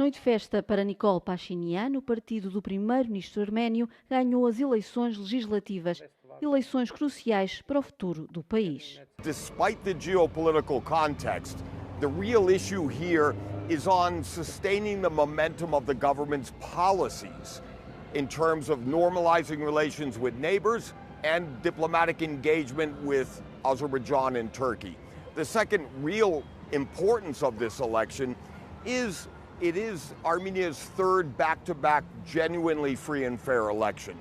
Noite de festa para Nikol Pashinyan. O partido do primeiro-ministro arménio ganhou as eleições legislativas, eleições cruciais para o futuro do país. Despite the geopolitical context, the real issue here is on sustaining the momentum of the government's policies in terms of normalizing relations with neighbors and diplomatic engagement with Azerbaijan and Turkey. The second real importance of this election is it is Armenia's third back-to-back genuinely free and fair election.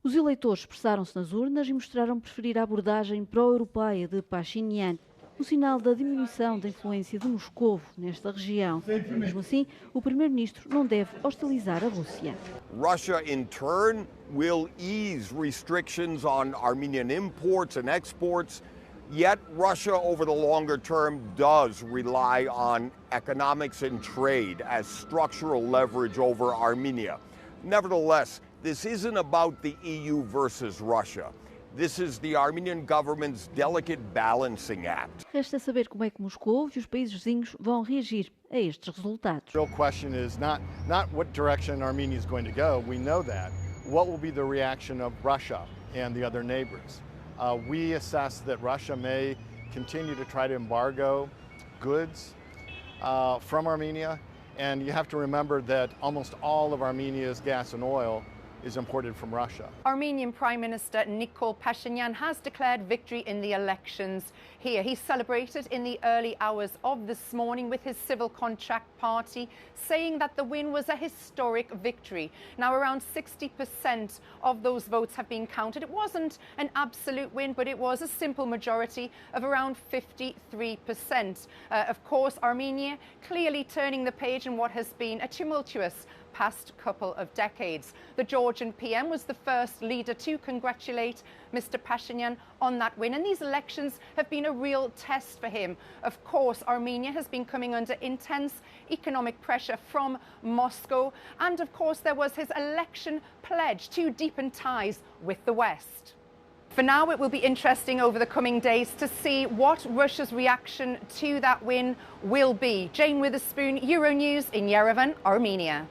Os eleitores expressaram-se nas urnas e mostraram preferir a abordagem pró-europeia de Pashinyan, um sinal da diminuição da influência de Moscovo nesta região. Mesmo assim, o primeiro-ministro não deve hostilizar a Rússia. Russia, in turn, will ease restrictions on Armenian imports and exports. Yet Russia, over the longer term, does rely on economics and trade as structural leverage over Armenia. Nevertheless, this isn't about the EU versus Russia. This is the Armenian government's delicate balancing act. Resta saber como é que Moscou e os países vizinhos vão reagir a estes resultados. The real question is not what direction Armenia is going to go. We know that. What will be the reaction of Russia and the other neighbors? We assess that Russia may continue to try to embargo goods from Armenia, and you have to remember that almost all of Armenia's gas and oil is imported from Russia. Armenian Prime Minister Nikol Pashinyan has declared victory in the elections here. He celebrated in the early hours of this morning with his civil contract party, saying that the win was a historic victory. Now, around 60% of those votes have been counted. It wasn't an absolute win, but it was a simple majority of around 53%. Of course, Armenia clearly turning the page in what has been a tumultuous past couple of decades. The Georgian PM was the first leader to congratulate Mr. Pashinyan on that win, and these elections have been a real test for him. Of course, Armenia has been coming under intense economic pressure from Moscow, and of course there was his election pledge to deepen ties with the West. For now, it will be interesting over the coming days to see what Russia's reaction to that win will be. Jane Witherspoon, Euronews in Yerevan, Armenia.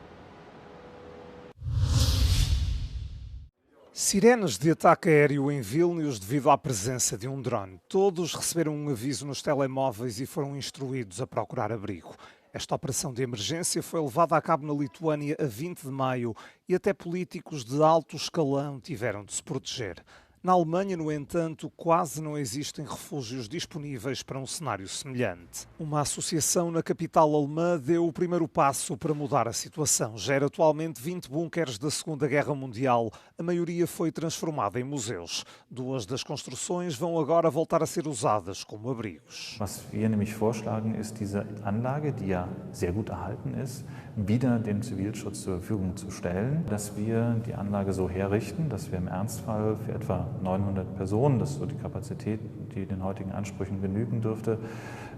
Sirenes de ataque aéreo em Vilnius devido à presença de um drone. Todos receberam um aviso nos telemóveis e foram instruídos a procurar abrigo. Esta operação de emergência foi levada a cabo na Lituânia a 20 de maio e até políticos de alto escalão tiveram de se proteger. Na Alemanha, no entanto, quase não existem refúgios disponíveis para um cenário semelhante. Uma associação na capital alemã deu o primeiro passo para mudar a situação. Gera atualmente 20 bunkers da Segunda Guerra Mundial. A maioria foi transformada em museus. 2 das construções vão agora voltar a ser usadas como abrigos. Was wir nämlich vorschlagen, ist diese Anlage, die ja sehr gut erhalten ist, wieder dem Zivilschutz zur Verfügung zu stellen, dass wir die Anlage so herrichten, dass wir im Ernstfall für etwa 900 Personen, das ist so die Kapazität, die den heutigen Ansprüchen genügen dürfte,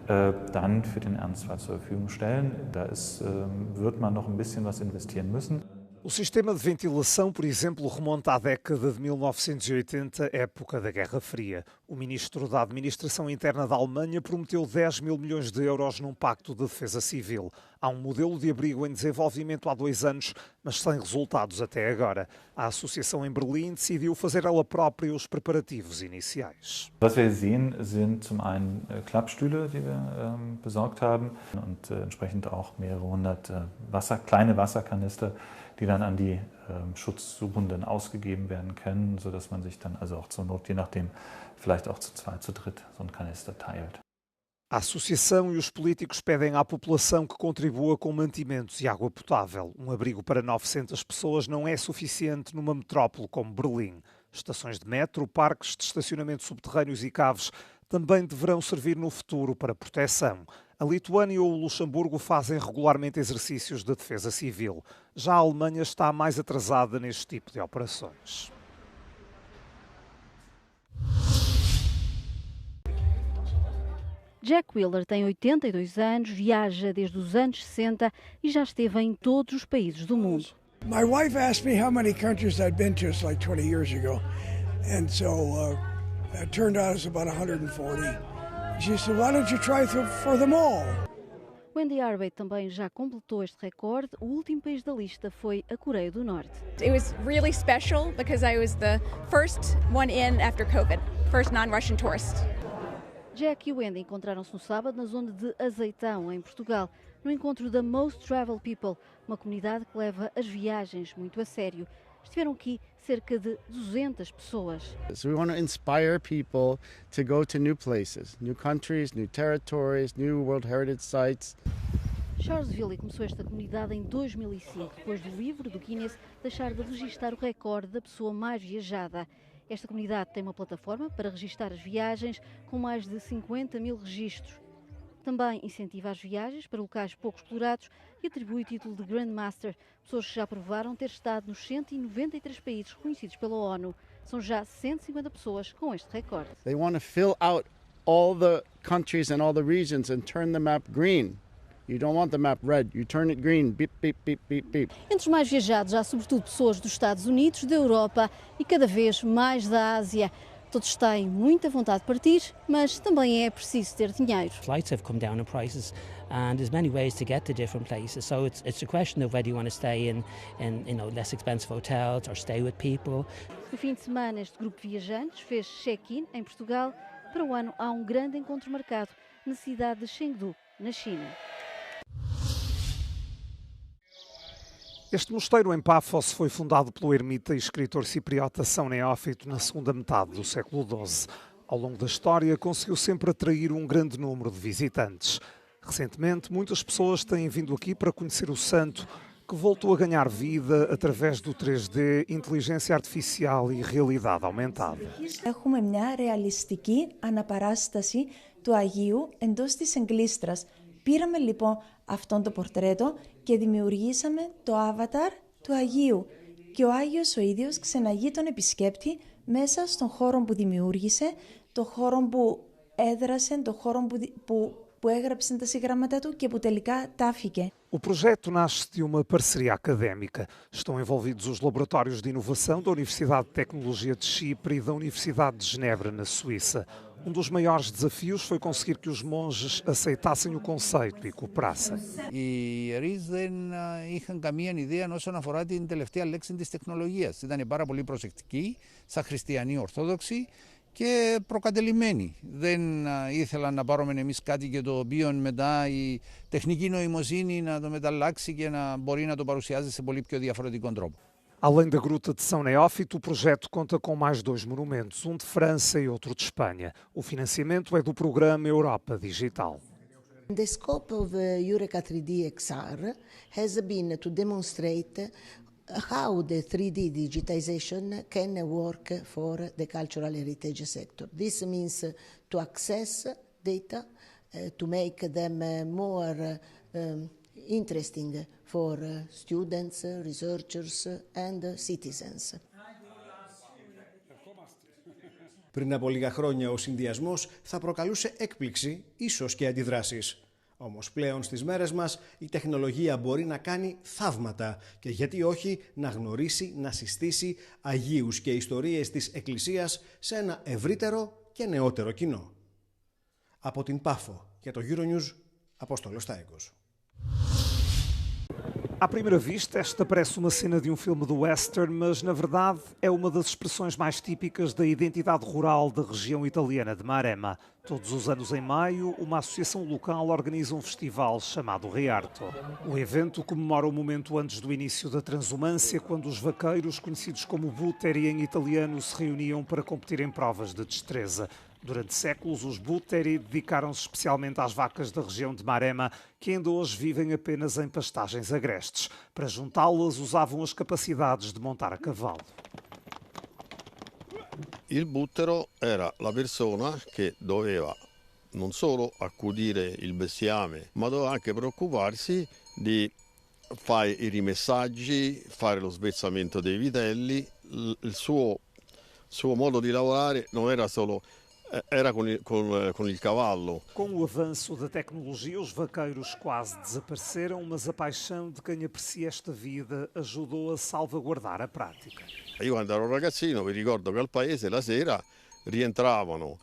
dann für den Ernstfall zur Verfügung stellen. Da wird man noch ein bisschen was investieren müssen. O sistema de ventilação, por exemplo, remonta à década de 1980, época da Guerra Fria. O ministro da Administração Interna da Alemanha prometeu 10 mil milhões de euros num pacto de defesa civil. Há um modelo de abrigo em desenvolvimento há 2 anos, mas sem resultados até agora. A associação em Berlim decidiu fazer ela própria os preparativos iniciais. Was wir sehen, sind zum einen Klappstühle, die wir besorgt haben und entsprechend auch mehrere hundert kleine Wasserkanister, die dann an die Schutzsuchenden ausgegeben werden können, sodass man sich dann also auch zur Not, je nachdem, vielleicht auch zu 2, zu 3 so einen Kanister teilt. A associação e os políticos pedem à população que contribua com mantimentos e água potável. Um abrigo para 900 pessoas não é suficiente numa metrópole como Berlim. Estações de metro, parques de estacionamento subterrâneos e caves também deverão servir no futuro para proteção. A Lituânia ou o Luxemburgo fazem regularmente exercícios de defesa civil. Já a Alemanha está mais atrasada neste tipo de operações. Jack Wheeler tem 82 anos, viaja desde os anos 60 e já esteve em todos os países do mundo. My wife asked me how many countries I'd been to. It's like 20 years ago. And so it turned out it's about 140. She said, why don't you try for them all? Wendy Arbeit também já completou este recorde. O último país da lista foi a Coreia do Norte. It was really special because I was the first one in after COVID, first non-Russian tourist. Jack e Wendy encontraram-se no sábado na zona de Azeitão, em Portugal, no encontro da Most Travel People, uma comunidade que leva as viagens muito a sério. Estiveram aqui cerca de 200 pessoas. So we want to inspire people to go to new places, new countries, new territories, new World Heritage Sites. Charles Villy começou esta comunidade em 2005, depois do livro do Guinness deixar de registar o recorde da pessoa mais viajada. Esta comunidade tem uma plataforma para registar as viagens com mais de 50 mil registros. Também incentiva as viagens para locais pouco explorados e atribui o título de Grandmaster. Pessoas que já provaram ter estado nos 193 países reconhecidos pela ONU. São já 150 pessoas com este recorde. They want to fill out all the countries and all the regions and turn the map green. You don't want the map red, you turn it green, beep, beep, beep, beep, beep. Entre os mais viajados há sobretudo pessoas dos Estados Unidos, da Europa e cada vez mais da Ásia. Todos têm muita vontade de partir, mas também é preciso ter dinheiro. Flights have come down in prices and there's many ways to get to different places. So it's a question of whether you want to stay in less expensive hotels or stay with people. No fim de semana, este grupo de viajantes fez check-in em Portugal. Para o ano há um grande encontro marcado na cidade de Chengdu, na China. Este mosteiro em Paphos foi fundado pelo ermita e escritor cipriota São Neófito na segunda metade do século XII. Ao longo da história, conseguiu sempre atrair um grande número de visitantes. Recentemente, muitas pessoas têm vindo aqui para conhecer o santo, que voltou a ganhar vida através do 3D, inteligência artificial e realidade aumentada. Έχουμε μια ρεαλιστική αναπαράσταση του Αγίου εντός της εγκλίστρας. Πήραμε λοιπόν αυτόν το πορτρέτο και δημιουργήσαμε το avatar του Αγίου. Και ο Άγιος ο ίδιος ξεναγεί τον επισκέπτη μέσα στον χώρο που δημιούργησε, το χώρο που έδρασε, το χώρο που έγραψε τα συγγράμματα του και που τελικά τάφηκε. O projeto nasce de uma parceria académica. Estão envolvidos os laboratórios de inovação da Universidade de Tecnologia de Chipre e da Universidade de Genebra, na Suíça. Um dos maiores desafios foi conseguir que os monges aceitassem o conceito e cooperassem. Οι ιερείς δεν είχαν καμία ιδέα όσον αφορά την τελευταία λέξη της τεχνολογίας. Ήταν πάρα πολύ προσεκτικοί, σαν χριστιανοί Ορθόδοξοι και προκατελημένοι. Δεν ήθελαν να πάρουμε εμείς κάτι και το οποίο μετά η τεχνική νοημοσύνη να το μεταλλάξει και να μπορεί να το παρουσιάζει σε πολύ πιο διαφορετικό τρόπο. Além da Gruta de São Neófito, o projeto conta com mais 2 monumentos, um de França e outro de Espanha. O financiamento é do programa Europa Digital. The scope of Eureka 3D XR has been to demonstrate how the 3D digitization can work for the cultural heritage sector. This means to access data, to make them more interesting for students, researchers and citizens. Πριν από λίγα χρόνια ο συνδυασμός θα προκαλούσε έκπληξη, ίσως και αντιδράσεις. Όμως πλέον στις μέρες μας η τεχνολογία μπορεί να κάνει θαύματα και γιατί όχι να γνωρίσει, να συστήσει αγίους και ιστορίες της Εκκλησίας σε ένα ευρύτερο και νεότερο κοινό. Από την Πάφο για το Euronews, Απόστολος Τάικος. À primeira vista, esta parece uma cena de um filme do western, mas, na verdade, é uma das expressões mais típicas da identidade rural da região italiana de Maremma. Todos os anos, em maio, uma associação local organiza um festival chamado Riarto. O evento comemora o momento antes do início da transumância, quando os vaqueiros, conhecidos como butteri em italiano, se reuniam para competir em provas de destreza. Durante séculos, os butteri dedicaram-se especialmente às vacas da região de Maremma, que ainda hoje vivem apenas em pastagens agrestes. Para juntá-las, usavam as capacidades de montar a cavalo. Il buttero era la persona che doveva non solo accudire il bestiame, ma doveva anche preoccuparsi di fare i rimessaggi, fare lo svezzamento dei vitelli. Il suo modo di lavorare non era solo era com il cavallo. Com o avanço da tecnologia, os vaqueiros quase desapareceram, mas a paixão de quem aprecia esta vida ajudou a salvaguardar a prática. Io quando ero ragazzino vi ricordo che al paese la sera rientravano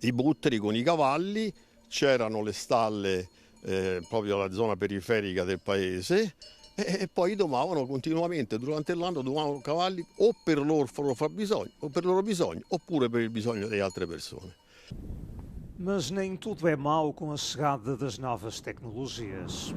i butteri con i cavalli, c'erano le stalle proprio alla zona periferica del paese e poi domavano continuamente durante l'anno, domavano cavalli o per il loro bisogno oppure per il bisogno di altre persone. Mas nem tudo é mau com a chegada das novas tecnologias.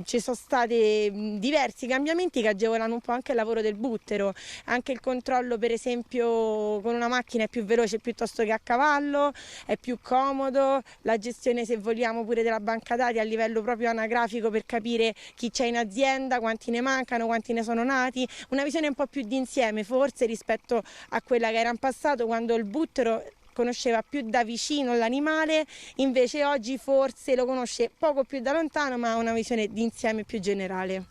Ci sono stati diversi cambiamenti che agevolano un po' anche il lavoro del buttero, anche il controllo per esempio con una macchina è più veloce piuttosto che a cavallo, è più comodo, la gestione se vogliamo pure della banca dati a livello proprio anagrafico per capire chi c'è in azienda, quanti ne mancano, quanti ne sono nati, una visione un po' più d'insieme forse rispetto a quella che era in passato quando il buttero conosceva più da vicino l'animale, invece oggi forse lo conosce poco più da lontano, ma ha una visione d'insieme più generale.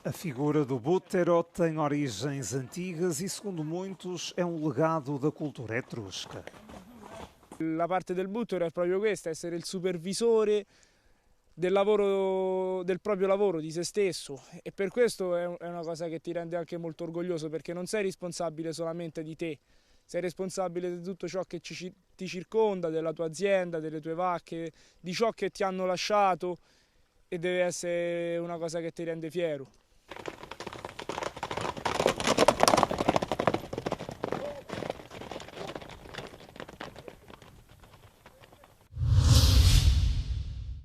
A figura do búttero tem origens antigas e, segundo muitos, é legado da cultura etrusca. La parte del buttero è proprio questa, essere il supervisore del proprio lavoro, di se stesso, e per questo è una cosa che ti rende anche molto orgoglioso, perché non sei responsabile solamente di te. Sei responsabile di tutto ciò che ti circonda, della tua azienda, delle tue vacche, di ciò che ti hanno lasciato e deve essere una cosa che ti rende fiero.